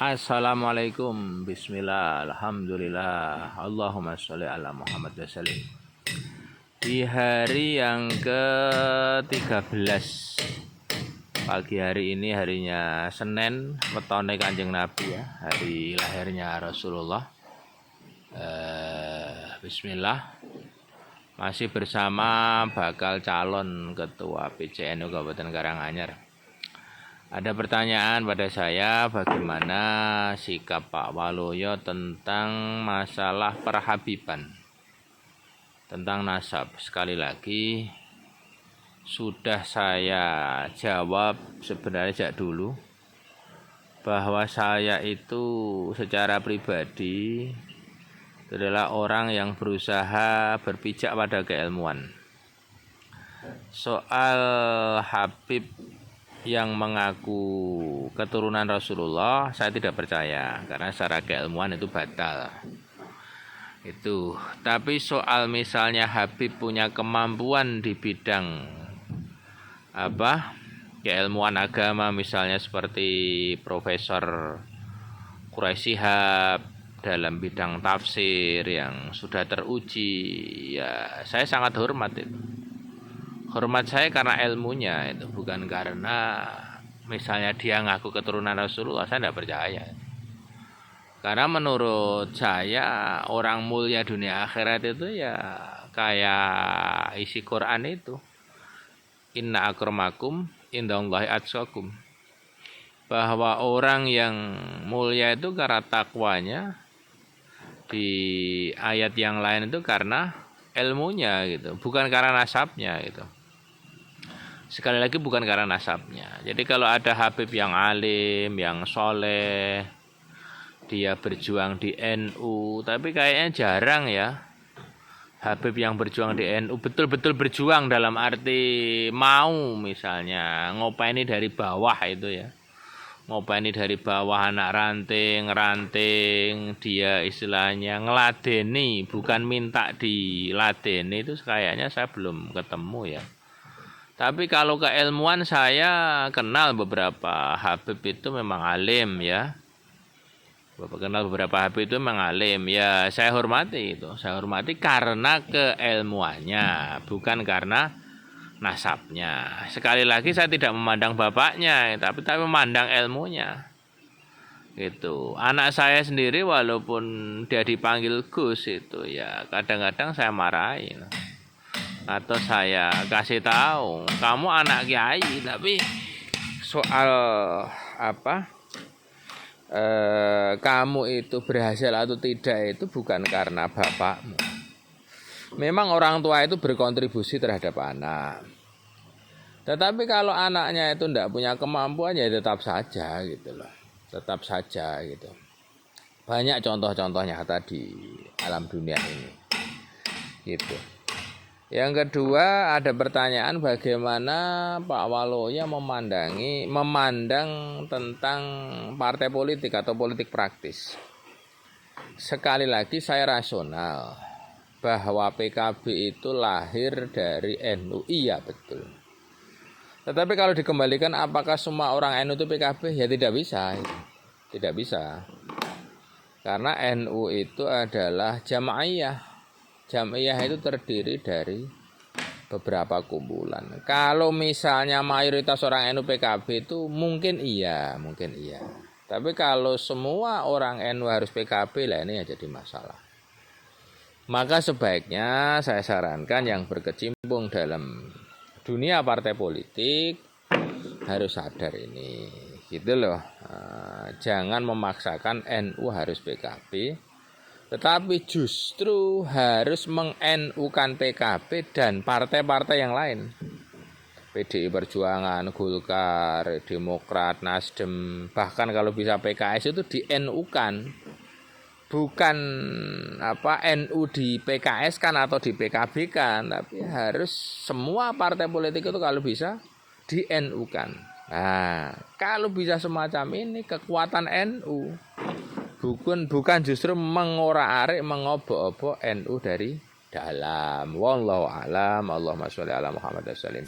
Assalamualaikum, bismillah, alhamdulillah, Allahumma sholli ala Muhammad wa sallim. Di hari yang ke-13 pagi hari ini, harinya Senin, wetone Kanjeng Nabi ya, hari lahirnya Rasulullah. Bismillah. Masih bersama bakal calon ketua PCNU Kabupaten Karanganyar. Ada pertanyaan pada saya, bagaimana sikap Pak Waluyo tentang masalah perhabiban, tentang nasab. Sekali lagi, sudah saya jawab sebenarnya sejak dulu, bahwa saya itu secara pribadi adalah orang yang berusaha berpijak pada keilmuan. Soal Habib yang mengaku keturunan Rasulullah, saya tidak percaya karena secara keilmuan itu batal. Tapi soal misalnya Habib punya kemampuan di bidang keilmuan agama, misalnya seperti Profesor Quraisy Shihab dalam bidang tafsir yang sudah teruji, ya saya sangat hormat itu. Hormat saya karena ilmunya itu, bukan karena misalnya dia ngaku keturunan Rasulullah. Saya tidak percaya. Karena menurut saya orang mulia dunia akhirat itu ya kayak isi Quran itu. Inna akramakum indallahi atqakum. Bahwa orang yang mulia itu karena takwanya. Di ayat yang lain itu karena ilmunya gitu, bukan karena nasabnya gitu. Sekali lagi, bukan karena nasabnya. Jadi kalau ada Habib yang alim, yang soleh, dia berjuang di NU, tapi kayaknya jarang ya Habib yang berjuang di NU, betul-betul berjuang dalam arti mau misalnya ngopaini dari bawah itu ya. Ngopaini dari bawah, anak ranting, dia istilahnya ngeladeni, bukan minta diladeni, itu kayaknya saya belum ketemu ya. Tapi kalau keilmuan, saya kenal beberapa Habib itu memang alim ya. Kenal beberapa Habib itu memang alim ya, saya hormati itu. Saya hormati karena keilmuannya, bukan karena nasabnya. Sekali lagi, saya tidak memandang bapaknya, tapi memandang ilmunya. Gitu. Anak saya sendiri walaupun dia dipanggil Gus itu ya kadang-kadang saya marahin. Atau saya kasih tahu, kamu anak kiai, tapi soal kamu itu berhasil atau tidak itu bukan karena bapakmu. Memang orang tua itu berkontribusi terhadap anak. Tetapi kalau anaknya itu tidak punya kemampuan, ya tetap saja gitu loh. Tetap saja gitu. Banyak contoh-contohnya tadi alam dunia ini. Gitu. Yang kedua, ada pertanyaan bagaimana Pak Waluyo memandang tentang partai politik atau politik praktis. Sekali lagi, saya rasional bahwa PKB itu lahir dari NU, iya betul. Tetapi kalau dikembalikan apakah semua orang NU itu PKB? Ya tidak bisa. Tidak bisa. Karena NU itu adalah jamaiyah. Jamaiyah itu terdiri dari beberapa kumpulan. Kalau misalnya mayoritas orang NU PKB itu mungkin iya. Tapi kalau semua orang NU harus PKB, lah ini ya jadi masalah. Maka sebaiknya saya sarankan yang berkecimpung dalam dunia partai politik harus sadar ini, gitu loh. Jangan memaksakan NU harus PKB, tetapi justru harus meng-NU-kan PKB dan partai-partai yang lain. PDI Perjuangan, Golkar, Demokrat, Nasdem, bahkan kalau bisa PKS itu di-NU-kan. Bukan NU di PKS kan atau di PKB kan, tapi harus semua partai politik itu kalau bisa di-NU-kan. Nah, kalau bisa semacam ini, kekuatan NU bukan justru mengorak-arik, mengobok-obok NU dari dalam. Wallahu a'lam. Allahumma sholli ala Muhammad wa sallim.